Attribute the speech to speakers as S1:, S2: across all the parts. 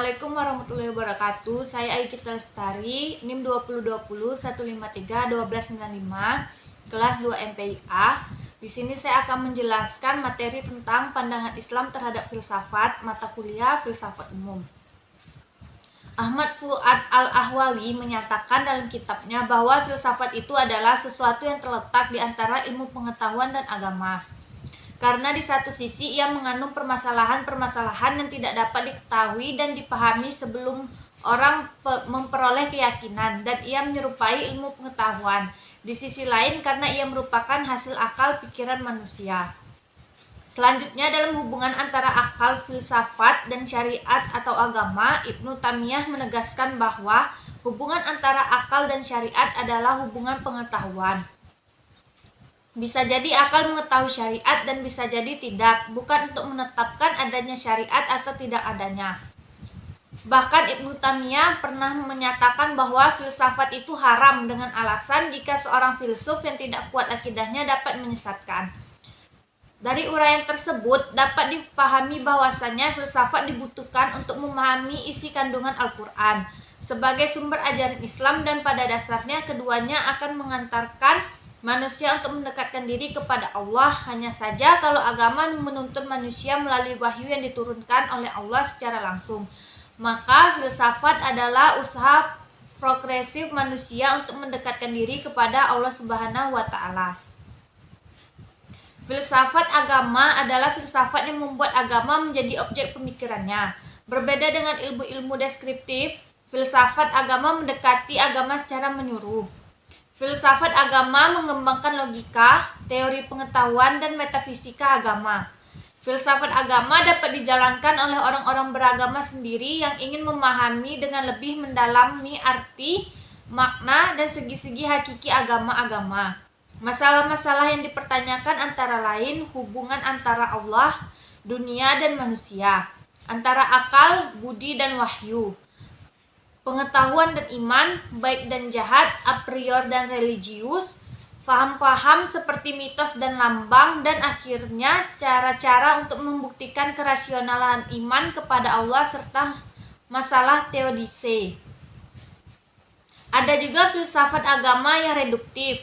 S1: Assalamualaikum warahmatullahi wabarakatuh. Saya Ayukita Lestari, NIM 2020 153 1295, kelas 2 MPIA. Di sini saya akan menjelaskan materi tentang pandangan Islam terhadap filsafat, mata kuliah filsafat umum. Ahmad Fuad Al-Ahwawi menyatakan dalam kitabnya bahwa filsafat itu adalah sesuatu yang terletak di antara ilmu pengetahuan dan agama. Karena di satu sisi ia mengandung permasalahan-permasalahan yang tidak dapat diketahui dan dipahami sebelum orang memperoleh keyakinan, dan ia menyerupai ilmu pengetahuan. Di sisi lain karena ia merupakan hasil akal pikiran manusia. Selanjutnya, dalam hubungan antara akal, filsafat, dan syariat atau agama, Ibnu Taimiyah menegaskan bahwa hubungan antara akal dan syariat adalah hubungan pengetahuan. Bisa jadi akal mengetahui syariat dan bisa jadi tidak, bukan untuk menetapkan adanya syariat atau tidak adanya. Bahkan Ibnu Taimiyah pernah menyatakan bahwa filsafat itu haram dengan alasan jika seorang filsuf yang tidak kuat akidahnya dapat menyesatkan. Dari uraian tersebut dapat dipahami bahwasanya filsafat dibutuhkan untuk memahami isi kandungan Al-Quran sebagai sumber ajaran Islam, dan pada dasarnya keduanya akan mengantarkan manusia untuk mendekatkan diri kepada Allah. Hanya saja kalau agama menuntun manusia melalui wahyu yang diturunkan oleh Allah secara langsung, maka filsafat adalah usaha progresif manusia untuk mendekatkan diri kepada Allah Subhanahu wa Ta'ala. Filsafat agama adalah filsafat yang membuat agama menjadi objek pemikirannya. Berbeda dengan ilmu-ilmu deskriptif, filsafat agama mendekati agama secara menyuruh. Filsafat agama mengembangkan logika, teori pengetahuan, dan metafisika agama. Filsafat agama dapat dijalankan oleh orang-orang beragama sendiri yang ingin memahami dengan lebih mendalami arti, makna, dan segi-segi hakiki agama-agama. Masalah-masalah yang dipertanyakan antara lain hubungan antara Allah, dunia, dan manusia, antara akal, budi, dan wahyu, pengetahuan dan iman, baik dan jahat, a priori dan religius, paham-paham seperti mitos dan lambang, dan akhirnya cara-cara untuk membuktikan kerasionalan iman kepada Allah serta masalah teodise. Ada juga filsafat agama yang reduktif,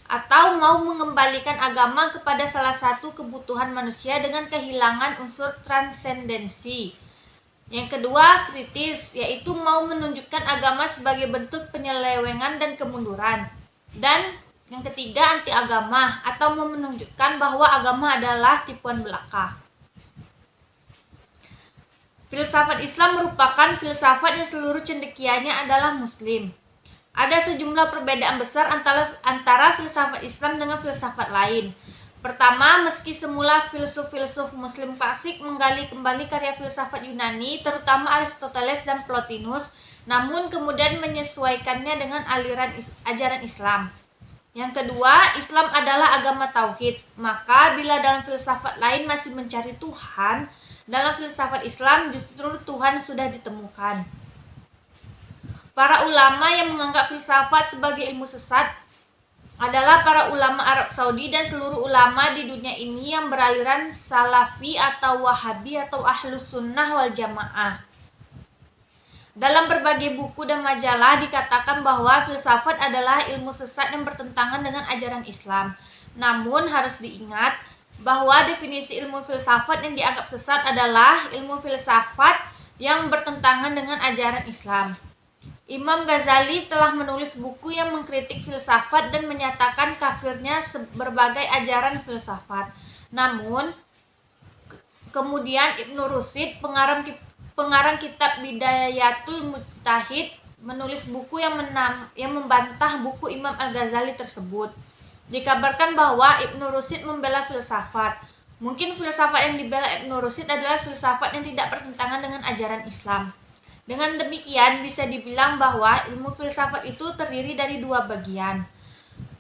S1: atau mau mengembalikan agama kepada salah satu kebutuhan manusia dengan kehilangan unsur transendensi. Yang kedua, kritis, yaitu mau menunjukkan agama sebagai bentuk penyelewengan dan kemunduran. Dan yang ketiga, anti agama, atau mau menunjukkan bahwa agama adalah tipuan belaka. Filsafat Islam merupakan filsafat yang seluruh cendekianya adalah muslim. Ada sejumlah perbedaan besar antara filsafat Islam dengan filsafat lain. Pertama, meski semula filsuf-filsuf muslim klasik menggali kembali karya filsafat Yunani, terutama Aristoteles dan Plotinus, namun kemudian menyesuaikannya dengan aliran ajaran Islam. Yang kedua, Islam adalah agama tauhid. Maka bila dalam filsafat lain masih mencari Tuhan, dalam filsafat Islam justru Tuhan sudah ditemukan. Para ulama yang menganggap filsafat sebagai ilmu sesat adalah para ulama Arab Saudi dan seluruh ulama di dunia ini yang beraliran Salafi atau Wahabi atau Ahlus Sunnah wal Jamaah. Dalam berbagai buku dan majalah dikatakan bahwa filsafat adalah ilmu sesat yang bertentangan dengan ajaran Islam. Namun harus diingat bahwa definisi ilmu filsafat yang dianggap sesat adalah ilmu filsafat yang bertentangan dengan ajaran Islam. Imam Ghazali telah menulis buku yang mengkritik filsafat dan menyatakan kafirnya berbagai ajaran filsafat. Namun, kemudian Ibnu Rushd, pengarang kitab Bidayatul Mujtahid, menulis buku yang membantah buku Imam Al-Ghazali tersebut. Dikabarkan bahwa Ibnu Rushd membela filsafat. Mungkin filsafat yang dibela Ibnu Rushd adalah filsafat yang tidak bertentangan dengan ajaran Islam. Dengan demikian, bisa dibilang bahwa ilmu filsafat itu terdiri dari dua bagian.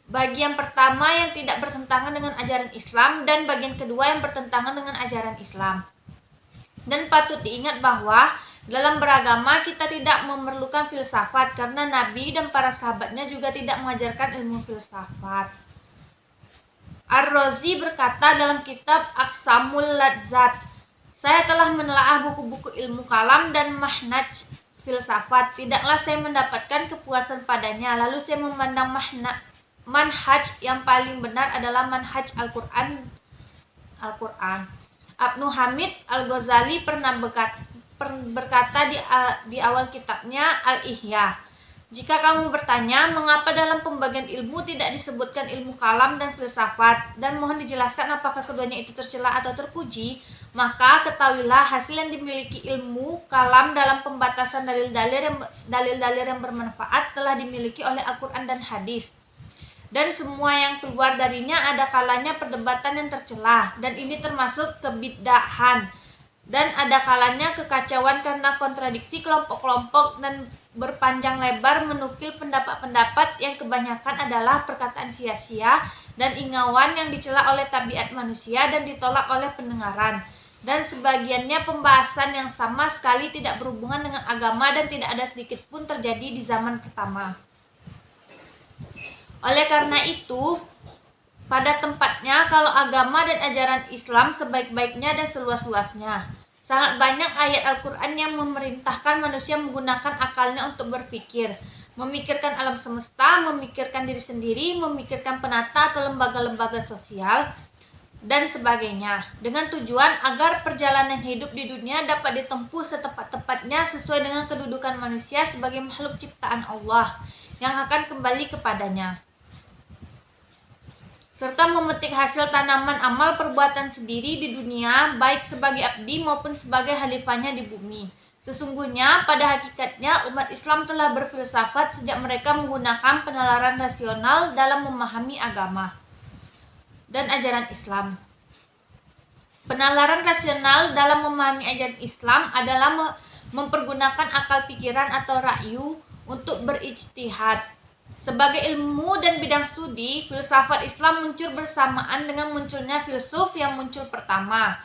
S1: Bagian pertama yang tidak bertentangan dengan ajaran Islam, dan bagian kedua yang bertentangan dengan ajaran Islam. Dan patut diingat bahwa dalam beragama kita tidak memerlukan filsafat, karena Nabi dan para sahabatnya juga tidak mengajarkan ilmu filsafat. Ar-Razi berkata dalam kitab Aqsamul Ladzat, Saya telah menelaah buku-buku ilmu kalam dan manhaj filsafat. Tidaklah saya mendapatkan kepuasan padanya. Lalu saya memandang manhaj yang paling benar adalah manhaj Al-Quran. Ibnu Hamid Al-Ghazali pernah berkata di awal kitabnya Al-Ihya, jika kamu bertanya mengapa dalam pembagian ilmu tidak disebutkan ilmu kalam dan filsafat, dan mohon dijelaskan apakah keduanya itu tercela atau terpuji, maka ketahuilah hasil yang dimiliki ilmu kalam dalam pembatasan dalil-dalil yang bermanfaat telah dimiliki oleh Al-Quran dan hadis. Dan semua yang keluar darinya ada kalanya perdebatan yang tercela, dan ini termasuk kebid'ahan. Dan ada kalanya kekacauan karena kontradiksi kelompok-kelompok dan berpanjang lebar menukil pendapat-pendapat yang kebanyakan adalah perkataan sia-sia dan ingauan yang dicela oleh tabiat manusia dan ditolak oleh pendengaran. Dan sebagiannya pembahasan yang sama sekali tidak berhubungan dengan agama dan tidak ada sedikit pun terjadi di zaman pertama. Oleh karena itu, pada tempatnya kalau agama dan ajaran Islam sebaik-baiknya dan seluas-luasnya. Sangat banyak ayat Al-Quran yang memerintahkan manusia menggunakan akalnya untuk berpikir, memikirkan alam semesta, memikirkan diri sendiri, memikirkan penata atau lembaga-lembaga sosial, dan sebagainya, dengan tujuan agar perjalanan hidup di dunia dapat ditempuh setepat-tepatnya sesuai dengan kedudukan manusia sebagai makhluk ciptaan Allah yang akan kembali kepadanya, serta memetik hasil tanaman amal perbuatan sendiri di dunia, baik sebagai abdi maupun sebagai khalifahnya di bumi. Sesungguhnya, pada hakikatnya, umat Islam telah berfilsafat sejak mereka menggunakan penalaran rasional dalam memahami agama dan ajaran Islam. Penalaran rasional dalam memahami ajaran Islam adalah mempergunakan akal pikiran atau ra'yu untuk berijtihad. Sebagai ilmu dan bidang studi, filsafat Islam muncul bersamaan dengan munculnya filsuf yang muncul pertama,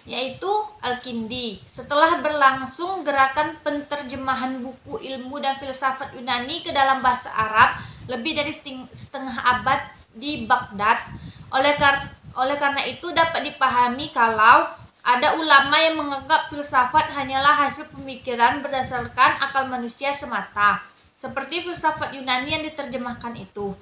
S1: yaitu Al-Kindi. Setelah berlangsung gerakan penterjemahan buku ilmu dan filsafat Yunani ke dalam bahasa Arab lebih dari setengah abad di Baghdad, oleh karena itu dapat dipahami kalau ada ulama yang menganggap filsafat hanyalah hasil pemikiran berdasarkan akal manusia semata, seperti filsafat Yunani yang diterjemahkan itu.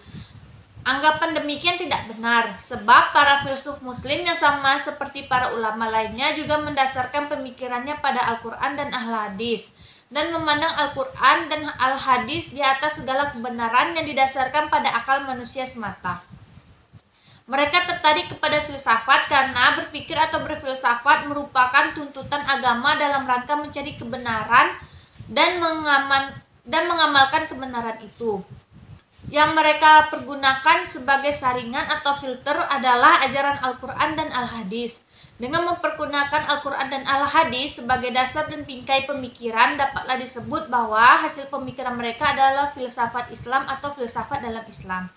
S1: Anggapan demikian tidak benar, sebab para filsuf muslim yang sama seperti para ulama lainnya juga mendasarkan pemikirannya pada Al-Quran dan Al-Hadis, dan memandang Al-Quran dan Al-Hadis di atas segala kebenaran yang didasarkan pada akal manusia semata. Mereka tertarik kepada filsafat karena berpikir atau berfilsafat merupakan tuntutan agama dalam rangka mencari kebenaran dan mengamalkan kebenaran itu. Yang mereka pergunakan sebagai saringan atau filter adalah ajaran Al-Quran dan Al-Hadis. Dengan mempergunakan Al-Quran dan Al-Hadis sebagai dasar dan bingkai pemikiran, dapatlah disebut bahwa hasil pemikiran mereka adalah filsafat Islam atau filsafat dalam Islam.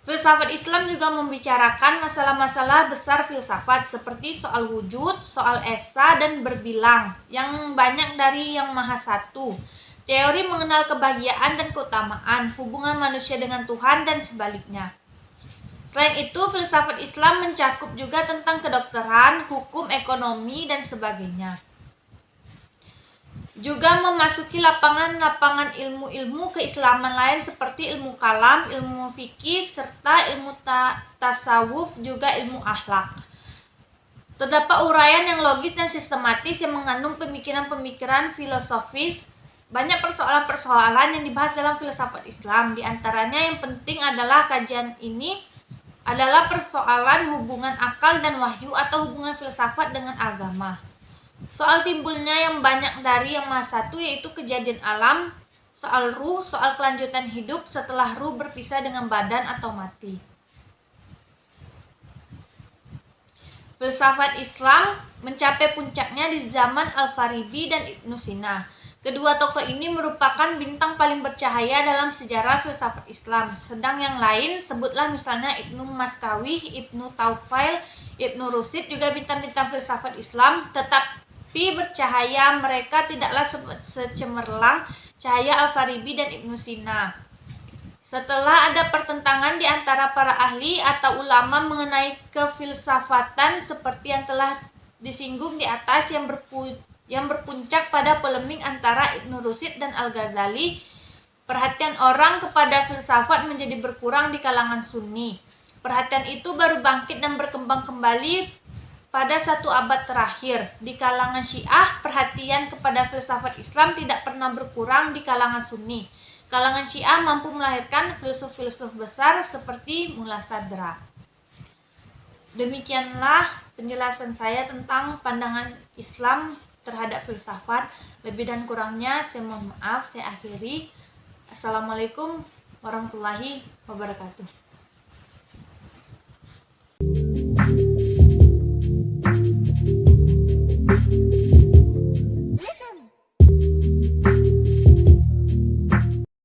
S1: Filsafat Islam juga membicarakan masalah-masalah besar filsafat seperti soal wujud, soal esa, dan berbilang, yang banyak dari yang maha satu, teori mengenal kebahagiaan dan keutamaan, hubungan manusia dengan Tuhan, dan sebaliknya. Selain itu, filsafat Islam mencakup juga tentang kedokteran, hukum, ekonomi, dan sebagainya. Juga memasuki lapangan-lapangan ilmu-ilmu keislaman lain seperti ilmu kalam, ilmu fikih, serta ilmu tasawuf, juga ilmu akhlak. Terdapat uraian yang logis dan sistematis yang mengandung pemikiran-pemikiran filosofis. Banyak persoalan-persoalan yang dibahas dalam filsafat Islam. Di antaranya yang penting adalah kajian ini adalah persoalan hubungan akal dan wahyu atau hubungan filsafat dengan agama. Soal timbulnya yang banyak dari yang maha satu, yaitu kejadian alam, soal ruh, soal kelanjutan hidup setelah ruh berpisah dengan badan atau mati. Filsafat Islam mencapai puncaknya di zaman Al-Farabi dan Ibnu Sina. Kedua tokoh ini merupakan bintang paling bercahaya dalam sejarah filsafat Islam. Sedang yang lain, sebutlah misalnya Ibnu Maskawih, Ibnu Taufail, Ibnu Rusyid, juga bintang-bintang filsafat Islam, tetapi bercahaya mereka tidaklah secemerlang cahaya Al-Farabi dan Ibnu Sina. Setelah ada pertentangan di antara para ahli atau ulama mengenai kefilsafatan seperti yang telah disinggung di atas yang berpuncak pada polemik antara Ibnu Rushd dan Al-Ghazali, perhatian orang kepada filsafat menjadi berkurang di kalangan Sunni. Perhatian itu baru bangkit dan berkembang kembali pada 1 abad terakhir. Di kalangan Syiah, perhatian kepada filsafat Islam tidak pernah berkurang di kalangan Sunni. Kalangan Syiah mampu melahirkan filsuf-filsuf besar seperti Mullah Sadra. Demikianlah penjelasan saya tentang pandangan Islam terhadap filsafat. Lebih dan kurangnya saya mohon maaf. Saya akhiri. Assalamualaikum warahmatullahi wabarakatuh.